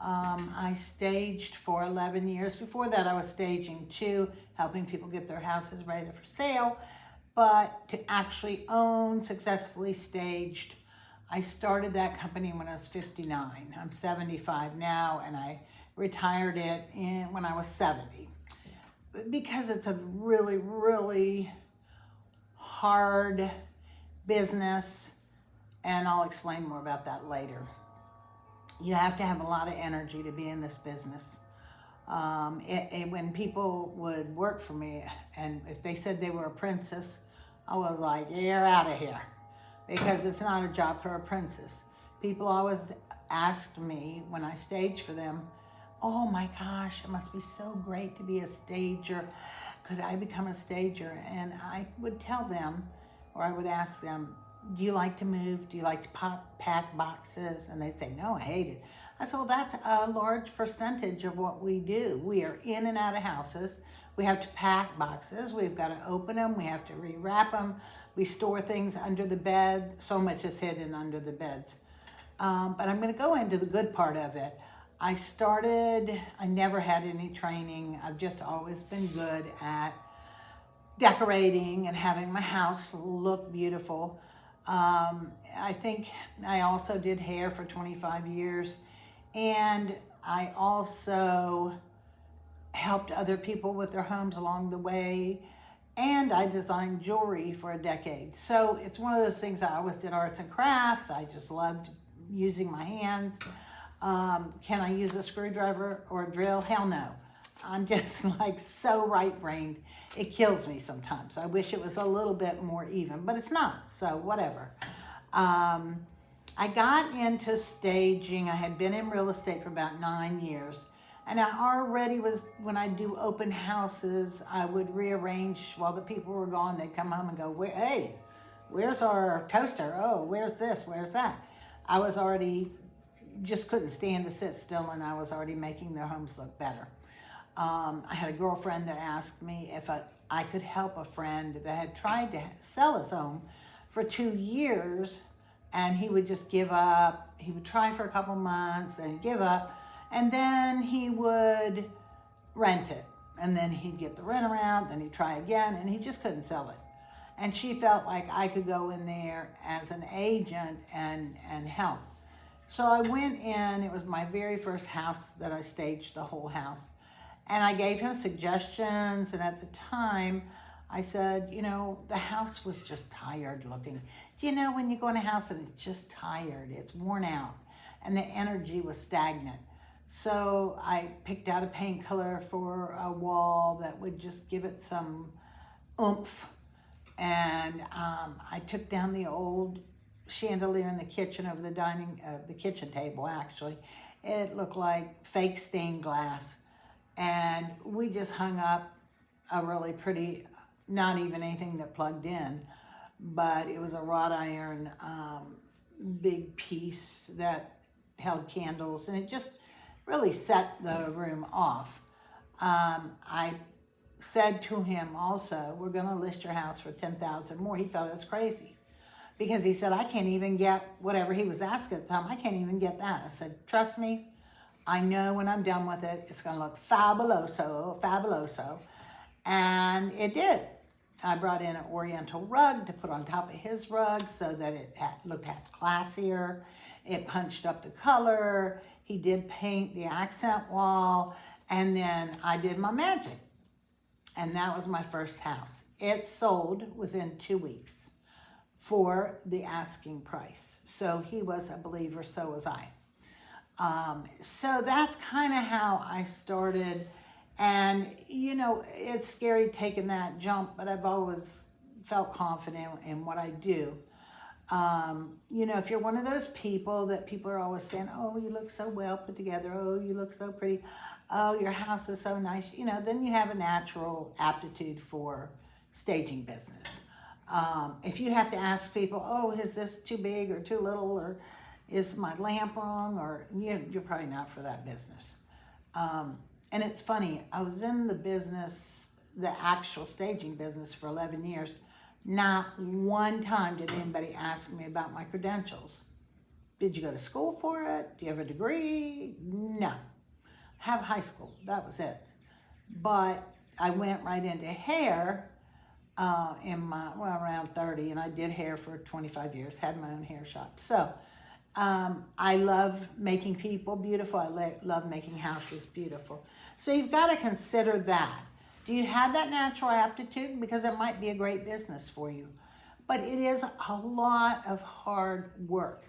I staged for 11 years. Before that, I was staging too, helping people get their houses ready for sale. But to actually own, successfully staged, I started that company when I was 59. I'm 75 now, and I retired it when I was 70. Because it's a really, really hard business, and I'll explain more about that later. You have to have a lot of energy to be in this business. When people would work for me, and if they said they were a princess, I was like, you're out of here, because it's not a job for a princess. People always asked me when I staged for them, oh my gosh, it must be so great to be a stager. Could I become a stager? And I would tell them, or I would ask them, do you like to move? Do you like to pack boxes? And they'd say, no, I hate it. I said, well, that's a large percentage of what we do. We are in and out of houses. We have to pack boxes. We've got to open them. We have to rewrap them. We store things under the bed. So much is hidden under the beds. But I'm going to go into the good part of it. I never had any training. I've just always been good at decorating and having my house look beautiful. I think I also did hair for 25 years, and I also helped other people with their homes along the way, and I designed jewelry for a decade. So it's one of those things. I always did arts and crafts. I just loved using my hands. Can I use a screwdriver or a drill? Hell no. I'm just like so right-brained. It kills me sometimes. I wish it was a little bit more even, but it's not, so whatever. I got into staging. I had been in real estate for about 9 years, and I already was, when I do open houses, I would rearrange while the people were gone. They'd come home and go, hey, where's our toaster? Oh, where's this? Where's that? I was already, just couldn't stand to sit still, and I was already making their homes look better. I had a girlfriend that asked me if I could help a friend that had tried to sell his home for 2 years, and he would just give up. He would try for a couple months, then give up, and then he would rent it, and then he'd get the rent around, then he'd try again, and he just couldn't sell it. And she felt like I could go in there as an agent and help. So I went in. It was my very first house that I staged, the whole house. And I gave him suggestions, and at the time, I said, the house was just tired looking. Do you know when you go in a house and it's just tired, it's worn out, and the energy was stagnant? So I picked out a paint color for a wall that would just give it some oomph, and I took down the old chandelier in the kitchen over the kitchen table, actually. It looked like fake stained glass. And we just hung up a really pretty, not even anything that plugged in, but it was a wrought iron big piece that held candles, and it just really set the room off. I said to him also, we're going to list your house for $10,000 more. He thought it was crazy, because he said, I can't even get whatever he was asking at the time. I can't even get that. I said, trust me. I know when I'm done with it, it's going to look fabuloso. And it did. I brought in an oriental rug to put on top of his rug so that it looked classier. It punched up the color. He did paint the accent wall. And then I did my magic. And that was my first house. It sold within 2 weeks for the asking price. So he was a believer, so was I. So that's kind of how I started. And, it's scary taking that jump, but I've always felt confident in what I do. If you're one of those people that people are always saying, oh, you look so well put together. Oh, you look so pretty. Oh, your house is so nice. Then you have a natural aptitude for staging business. If you have to ask people, oh, is this too big or too little, or is my lamp wrong, or you're probably not for that business. And it's funny, I was in the business, the actual staging business, for 11 years. Not one time did anybody ask me about my credentials. Did you go to school for it? Do you have a degree? No. Have high school. That was it. But I went right into hair around 30, and I did hair for 25 years, had my own hair shop. So I love making people beautiful. I love making houses beautiful. So you've got to consider that. Do you have that natural aptitude? Because it might be a great business for you. But it is a lot of hard work.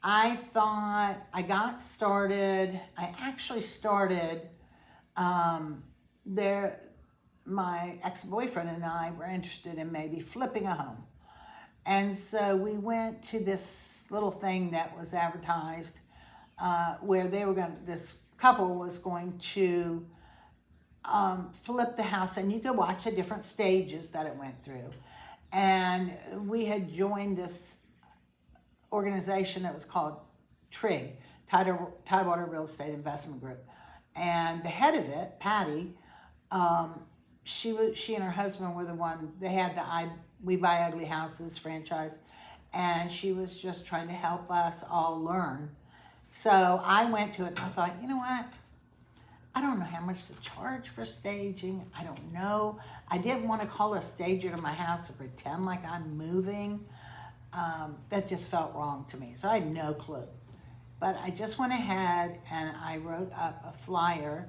I thought I got started, I actually started there. My ex-boyfriend and I were interested in maybe flipping a home. And so we went to this little thing that was advertised where this couple was going to flip the house, and you could watch the different stages that it went through. And we had joined this organization that was called TRIG, Tidewater Real Estate Investment Group. And the head of it, Patty, she and her husband were the one, they had the We Buy Ugly Houses franchise, and she was just trying to help us all learn. So I went to it and I thought, you know what? I don't know how much to charge for staging. I don't know. I didn't want to call a stager to my house to pretend like I'm moving. That just felt wrong to me. So I had no clue. But I just went ahead and I wrote up a flyer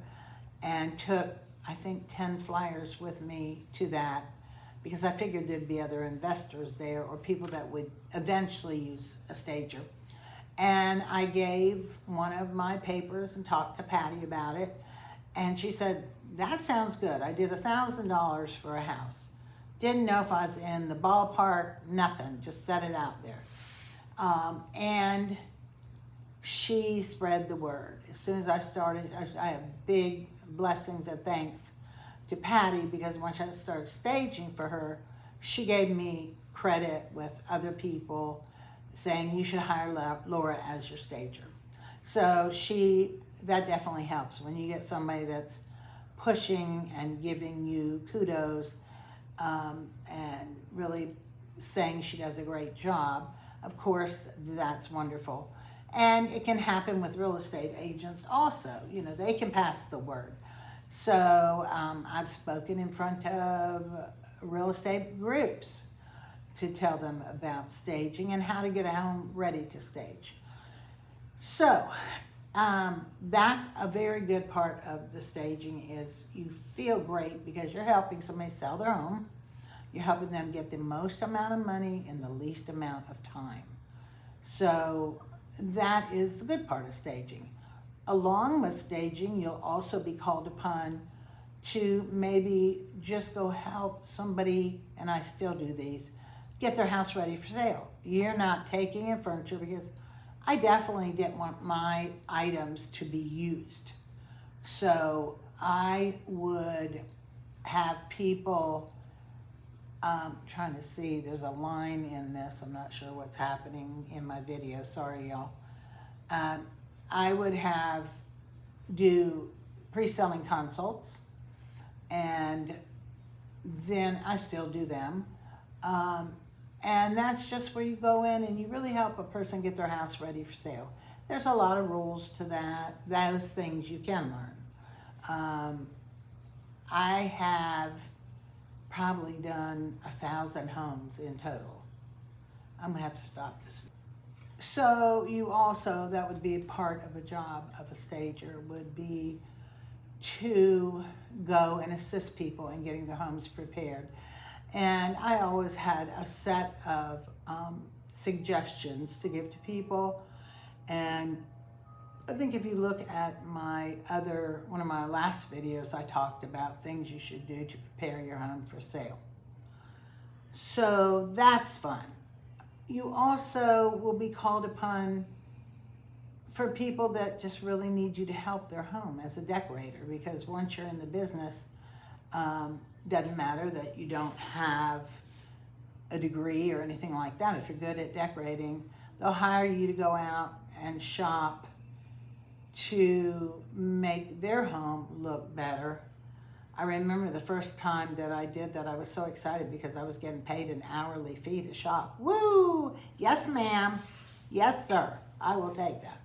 and took, I think, 10 flyers with me to that, because I figured there'd be other investors there or people that would eventually use a stager. And I gave one of my papers and talked to Patty about it. And she said, that sounds good. I did $1,000 for a house. Didn't know if I was in the ballpark, nothing, just set it out there. And she spread the word. As soon as I started, I have big blessings and thanks to Patty, because once I started staging for her, she gave me credit with other people saying you should hire Laura as your stager. So that definitely helps when you get somebody that's pushing and giving you kudos and really saying she does a great job. Of course, that's wonderful. And it can happen with real estate agents also. You know, they can pass the word. So I've spoken in front of real estate groups to tell them about staging and how to get a home ready to stage. So that's a very good part of the staging, is you feel great because you're helping somebody sell their home. You're helping them get the most amount of money in the least amount of time. So that is the good part of staging. Along with staging, you'll also be called upon to maybe just go help somebody, and I still do these, get their house ready for sale. You're not taking in furniture, because I definitely didn't want my items to be used. So I would have people, trying to see, there's a line in this, I'm not sure what's happening in my video, sorry y'all. I would do pre-selling consults, and then I still do them. And that's just where you go in and you really help a person get their house ready for sale. There's a lot of rules to that. Those things you can learn. I have probably done 1,000 homes in total. I'm gonna have to stop this. So you also, that would be part of a job of a stager, would be to go and assist people in getting their homes prepared. And I always had a set of suggestions to give to people. And I think if you look at one of my last videos, I talked about things you should do to prepare your home for sale. So that's fun. You also will be called upon for people that just really need you to help their home as a decorator, because once you're in the business, doesn't matter that you don't have a degree or anything like that. If you're good at decorating, they'll hire you to go out and shop to make their home look better. I remember the first time that I did that, I was so excited because I was getting paid an hourly fee to shop. Woo! Yes, ma'am. Yes, sir. I will take that.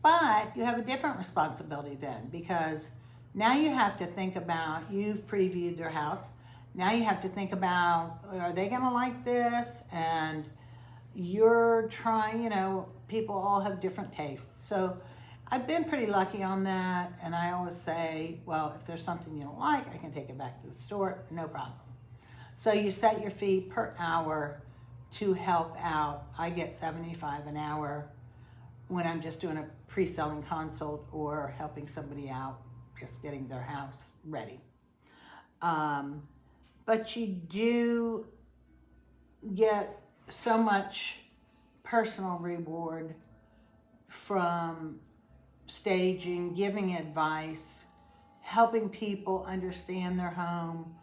But you have a different responsibility then, because now you have to think about, you've previewed their house. Now you have to think about, are they going to like this? And you're trying, people all have different tastes. So I've been pretty lucky on that. And I always say, well, if there's something you don't like, I can take it back to the store. No problem. So you set your fee per hour to help out. I get $75 an hour when I'm just doing a pre-selling consult or helping somebody out, just getting their house ready. But you do get so much personal reward from staging, giving advice, helping people understand their home.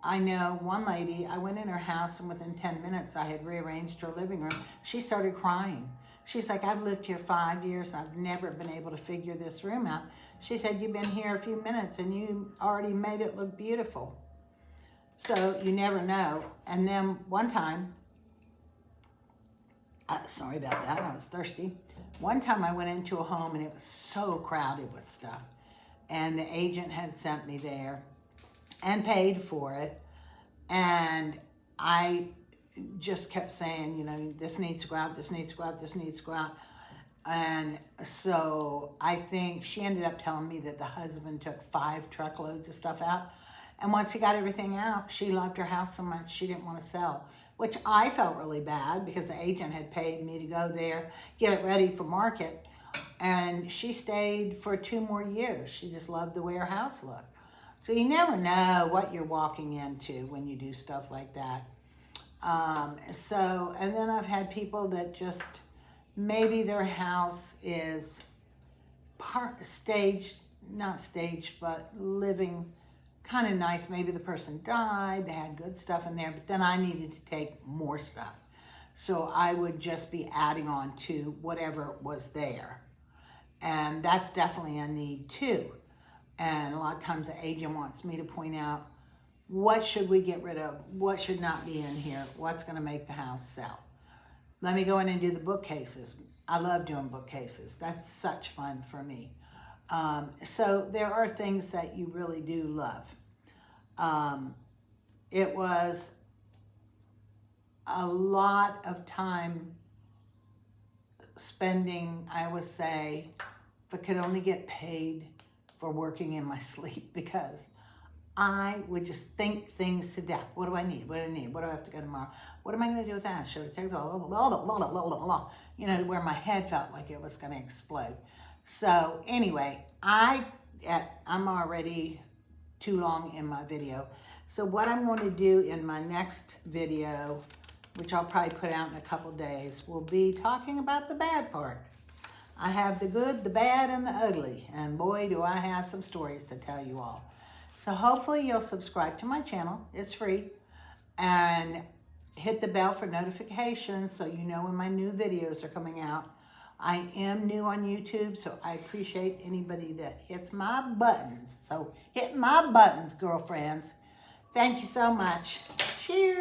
I know one lady, I went in her house and within 10 minutes I had rearranged her living room. She started crying. She's like, I've lived here 5 years and I've never been able to figure this room out. She said, you've been here a few minutes and you already made it look beautiful. So you never know. And then one time, sorry about that, I was thirsty. One time I went into a home and it was so crowded with stuff. And the agent had sent me there and paid for it. And I just kept saying, this needs to go out, this needs to go out, this needs to go out. And so I think she ended up telling me that the husband took 5 truckloads of stuff out. And once he got everything out, she loved her house so much she didn't want to sell, which I felt really bad because the agent had paid me to go there, get it ready for market. And she stayed for 2 more years. She just loved the way her house looked. So you never know what you're walking into when you do stuff like that. And then I've had people that just, maybe their house is not staged, but living kind of nice. Maybe the person died, they had good stuff in there, but then I needed to take more stuff. So I would just be adding on to whatever was there. And that's definitely a need too. And a lot of times the agent wants me to point out, what should we get rid of? What should not be in here? What's going to make the house sell? Let me go in and do the bookcases. I love doing bookcases. That's such fun for me. So there are things that you really do love. It was a lot of time spending, I would say, if I could only get paid for working in my sleep, because I would just think things to death. What do I need? What do I need? What do I have to go tomorrow? What am I going to do with that? Should I take it all? Where my head felt like it was going to explode. So anyway, I'm already too long in my video. So what I'm going to do in my next video, which I'll probably put out in a couple days, will be talking about the bad part. I have the good, the bad, and the ugly. And boy, do I have some stories to tell you all. So hopefully you'll subscribe to my channel. It's free. And hit the bell for notifications so you know when my new videos are coming out. I am new on YouTube, so I appreciate anybody that hits my buttons. So hit my buttons, girlfriends. Thank you so much. Cheers.